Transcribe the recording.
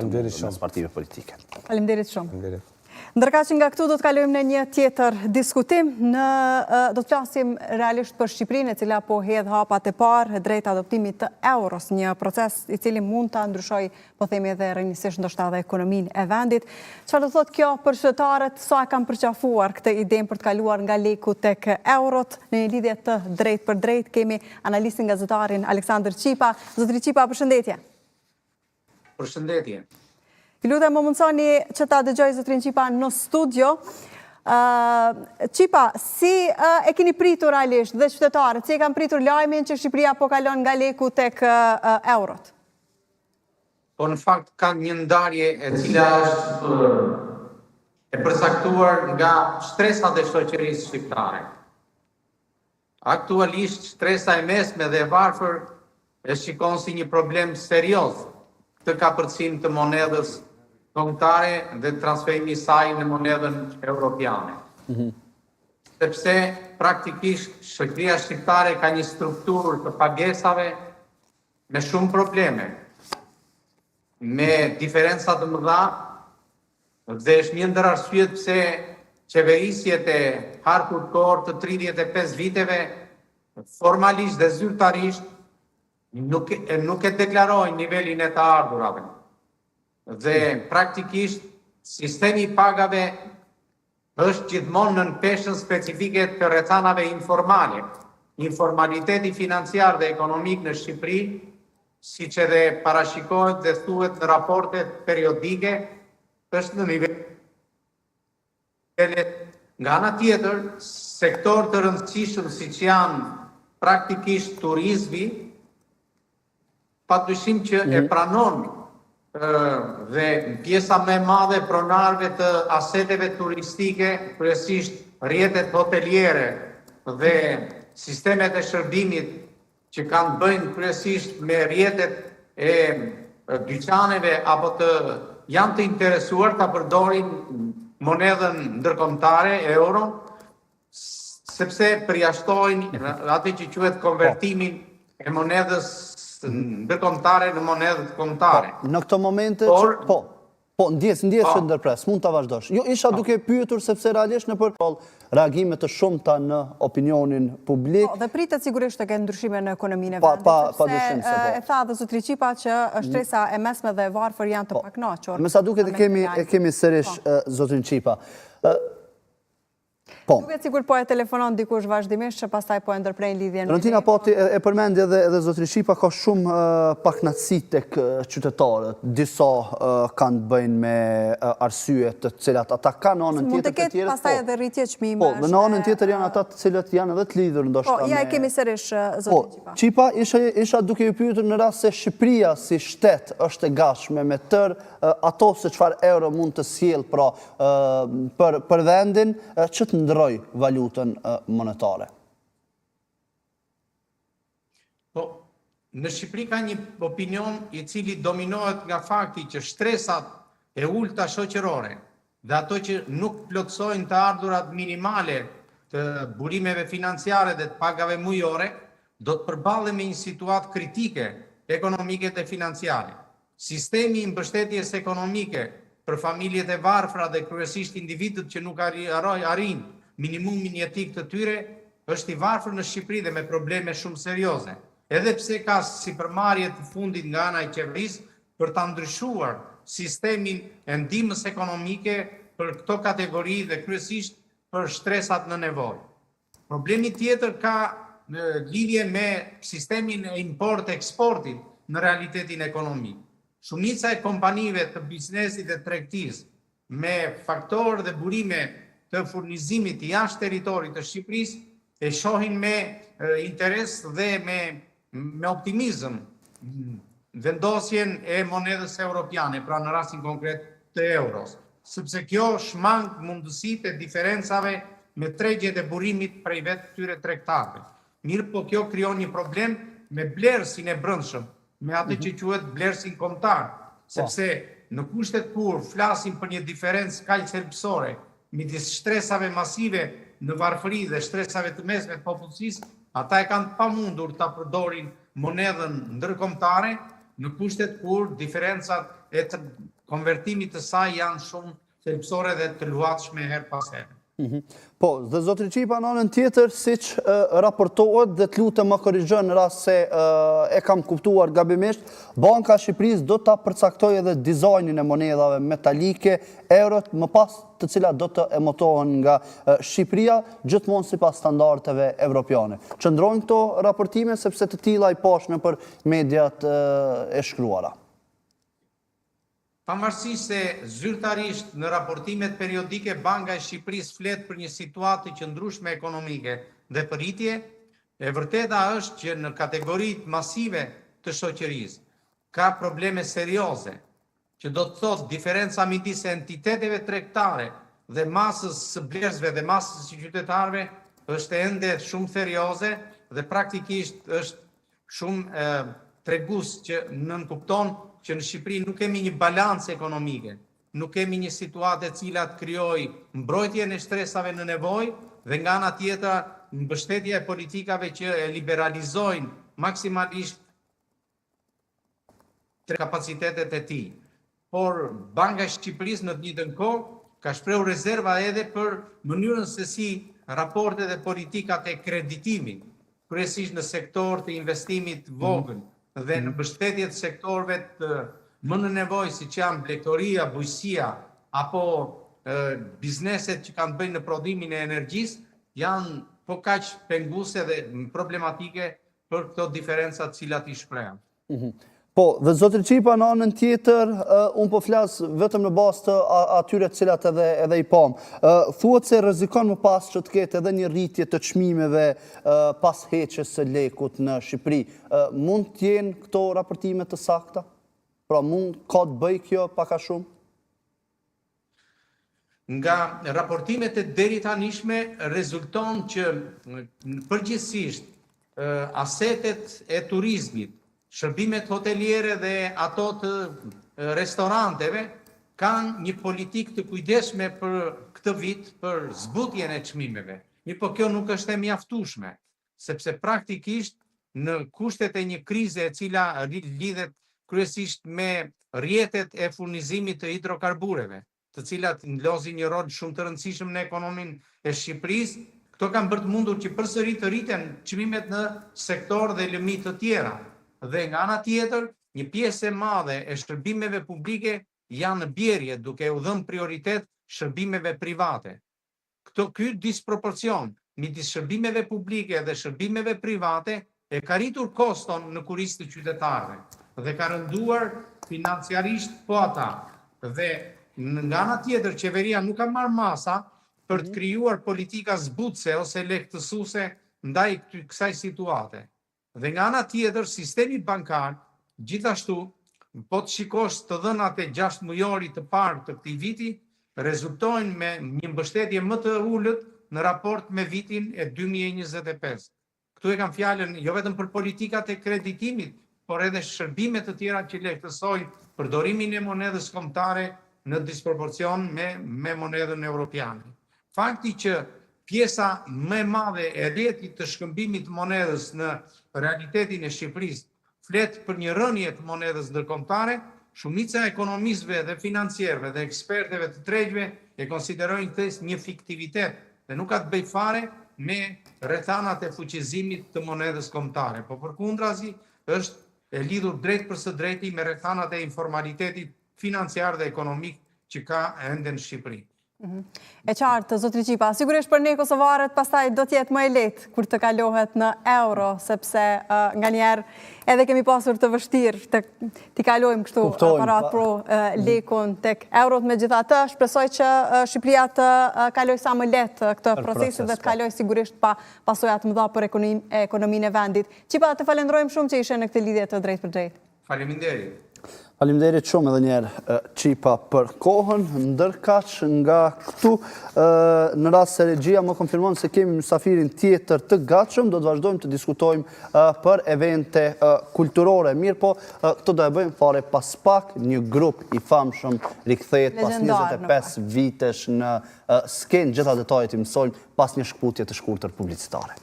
mes partive politike. Faleminderit shumë. Ndërka që nga këtu do të kalojmë në një tjetër diskutim, do të flasim realisht për Shqipërinë, e cila po hedh hapat e parë drejt adoptimit të euros, një proces i cili mund të ndryshoj, po themi edhe rrënjësisht ndoshta edhe ekonominë e vendit. Çfarë do thotë kjo për qytetarët, sa e kanë përqafuar këtë idenë për të kaluar nga leku tek eurot? Në një lidhje të drejt për drejt kemi analistin gazetarin Aleksandër Qipa. Zotri Qipa, përshëndetje. Përshëndetje. Ju lutem më mundsoni që ta dëgjoj zotrin Qipa në studio. Qipa, si e keni pritur realisht dhe qytetarët, si e kanë pritur lajmin që Shqipëria po kalon nga leku tek eurot? Po në fakt ka një ndarje e cila është e përcaktuar nga stresat e shoqërisë shqiptare. Aktualisht stresa e mesme dhe e varfër e shikon si një problem serioz të kapërcim të monedhës kombëtare dhe transferimi i saj në monedhën europiane. Sepse praktikisht shoqëria shqiptare ka një strukturë të pagesave me shumë probleme, me diferenca të mëdha, dhe është një ndër arsyet pse qeverisjet e harkur kohër të 35 viteve formalisht dhe zyrtarisht nuk e deklarojnë nivelin e të ardhurave. Dhe praktikisht sistemi i pagave është gjithmonë në peshën specifike të rrethanave informale. Informaliteti financiar dhe ekonomik në Shqipëri, siç edhe parashikohet dhe thuhet në raportet periodike, është në nivel. Nga ana tjetër, sektor të rëndësishëm siç janë praktikisht turizmi, padyshim që e pranon dhe pjesa më e madhe pronarëve të aseteve turistike, kryesisht rrjetet hoteliere dhe sistemet e shërbimit që kanë bëjnë kryesisht me rrjetet e dyqaneve apo janë të interesuar ta përdorin monedhën ndërkombëtare, euro, sepse përjashtojnë atë që quhet konvertimin e monedhës ndërkombëtare në monedhë kombëtare. Në këto momente, ndjes që ndërpres, mund të vazhdosh. Jo, isha duke pyetur sepse realisht në për reagime të shumta në opinionin publik. Dhe pritet sigurisht të kenë ndryshime në ekonominë e vendit, sepse e tha dhe zotri Qipa që shtresa e mesme dhe e varfër janë të pakënaqur. Me sa duket e kemi sërish zotrin Qipa. Duket sigur po e telefonon dikush vazhdimisht që pastaj po e ndërprej lidhjen. Valentina, po e përmendje edhe zotri Qipa ka shumë pakënaqësi tek qytetarët. Disa kanë të bëjnë me arsye të cilat ata kanë anën tjetër të tjerët. Mund të ketë pastaj edhe rritje çmimesh. Po, dhe në anën tjetër janë ata të cilët janë edhe të lidhur ndoshta me. Po, ja e kemi sërish zotrin Qipa, Qipa. isha duke ju pyetur në rast se Shqipëria si shtet është e gatshme me ato se çfarë euro mund të sjellë pra për vendin që të ndroj valutën monetare. Po, në Shqipëri ka një opinion i cili dominohet nga fakti që stresat e ulta shoqërore dhe ato që nuk plotësojnë të ardhurat minimale të burimeve financiare dhe të pagave mujore, do të përballen me një situatë kritike ekonomike dhe financiare. Sistemi i mbështetjes ekonomike për familjet e varfra dhe kryesisht individët që nuk arrin minimumin jetik të tyre, është i varfër në Shqipëri dhe me probleme shumë serioze. Edhe pse ka sipërmarrje të fundit nga ana e qeverisë për ta ndryshuar sistemin e ndihmës ekonomike për këto kategori dhe kryesisht për shtresat në nevojë. Problemi tjetër ka lidhje me sistemin e import-eksportit në realitetin ekonomik. Shumica e kompanive të biznesit dhe tregtisë me faktorë dhe burime të furnizimit jashtë territorit të Shqipërisë e shohin me interes dhe me optimizëm vendosjen e monedhës europiane, pra në rastin konkret të euros, sepse kjo shmang mundësitë e diferencave me tregjet e burimit prej vetë këtyre tregtarëve. Mirë po kjo krijon një problem me blerësin e brendshëm, me atë që quhet blerësin kombëtar, sepse në kushtet kur flasim për një diferencë kaq thelbësore midis shtresave masive në varfëri dhe shtresave të mesme të popullsisë, ata e kanë pamundur ta përdorin monedhën ndërkombëtare në kushtet kur diferencat e të konvertimit të saj janë shumë thelbësore dhe të luhatshme her pas here. Po, dhe zotri Qipa në anën tjetër, si që raportohet dhe të lutem më korrigjën në rast se e kam kuptuar gabimisht, Banka e Shqipërisë do të përcaktoj edhe dizajnin e monedhave metalike, eurot, më pas të cilat do të emotohen nga Shqipëria, gjithmonë sipas standardeve evropiane. Qëndrojnë këto raportime sepse të tilla i pashme për mediat e shkruara. Pavarësisht se zyrtarisht në raportimet periodike Banka e Shqipërisë flet për një situatë të qëndrueshme ekonomike dhe për rritje, e vërteta është që në kategoritë masive të shoqërisë ka probleme serioze, që do të thotë diferenca midis entiteteve tregtare dhe masës së blerësve dhe masës së qytetarëve është ende shumë serioze dhe praktikisht është shumë tregues që nënkupton që në Shqipëri nuk kemi një balancë ekonomike, nuk kemi një situatë e cila të krijojë mbrojtjen e stresave në nevojë dhe nga ana tjetër mbështetja e politikave që e liberalizojnë maksimalisht kapacitetet e tij. Por Banka e Shqipërisë në të njëjtën kohë ka shprehur rezerva edhe për mënyrën se si raportet dhe politikat e kreditimit, kryesisht në sektor të investimit vogël dhe në mbështetje të sektorëve të më në nevojë siç janë blegtoria, bujqësia apo bizneset që kanë bëjnë në prodhimin e energjisë, janë po kaq penguese dhe problematike për këto diferenca të cilat i shprehen. Po, dhe zotri Qipa në anën tjetër, unë po flas vetëm në bazë të atyre të cilat edhe i pam. Thuhet se rrezikon më pas që të ketë edhe një rritje të çmimeve pas heqjes së lekut në Shqipëri. Mund të jenë këto raportime të sakta? Pra ka të bëjë kjo pak a shumë? Nga raportimet e deri tanishme rezulton që përgjithsisht asetet e turizmit, shërbimet hoteliere dhe ato të restoranteve kanë një politikë të kujdesshme për këtë vit për zbutjen e çmimeve. Po kjo nuk është e mjaftueshme, sepse praktikisht në kushtet e një krize e cila lidhet kryesisht me rrjetet e furnizimit të hidrokarbureve, të cilat ndlosin një rol shumë të rëndësishëm në ekonominë e Shqipërisë, këto kanë bërë të mundur që përsëri të rriten çmimet në sektor dhe lëmi të tjera. Dhe nga ana tjetër, një pjesë e madhe e shërbimeve publike janë në bjerje duke u dhënë prioritet shërbimeve private. Ky disproporcion midis shërbimeve publike dhe shërbimeve private e ka rritur koston në kurisë të qytetarëve dhe ka rënduar financiarisht po ata. Dhe nga ana tjetër, qeveria nuk ka marrë masa për të krijuar politika zbutëse ose lehtësuese ndaj kësaj situate. Dhe nga ana tjetër, sistemi bankar, gjithashtu, po të shikosh të dhënat e 6 mujorit të parë të këtij viti, rezultojnë me një mbështetje më të ulët në raport me vitin e 2025. Këtu e kam fjalën jo vetëm për politikat e kreditimit, por edhe shërbimet të tjera që lehtësojnë përdorimin e monedhës kombëtare në disproporcion me monedhën europiane. Fakti që pjesa më e madhe e rrjetit të shkëmbimit të monedhës në realitetin e Shqipërisë flet për një rënje të monedhës ndërkombëtare, shumica e ekonomistëve dhe financierëve dhe ekspertëve të tregëve e konsiderojnë këtë një fiktivitet dhe nuk ka të bëjë fare me rrethanat e fuqizimit të monedhës kombëtare, por përkundrazi është e lidhur drejt për së drejti me rrethanat e informalitetit financiar dhe ekonomik që ka ende në Shqipëri. E qartë, zotri Qipa, sigurisht për ne kosovarët pastaj do t'jetë më e lehtë kur të kalohet në euro, sepse nga njerë edhe kemi pasur të vështirë t'i kalojmë kështu aparat pro lekun tek eurot me gjitha të. Shpresoj që Shqipëria të kaloj sa më lehtë këtë procesit dhe të kaloj sigurisht pa pasojat mëdha për ekonominë e vendit. Qipa, të falenderojmë shumë që ishe në këtë lidhje të drejt për drejt. Faleminderit. Faleminderit shumë edhe njerë Qipa për kohën, ndërkaq nga këtu në rast se regjia më konfirmon se kemi mysafirin tjetër të gatshëm, do të vazhdojmë të diskutojmë për evente kulturore. Mirë po, këto do e bëjmë fare pas pak, një grup i famshëm rikthehet pas 25 vitesh në skenë, gjitha detajet i mësojmë pas një shkputje të shkurtër publicitare.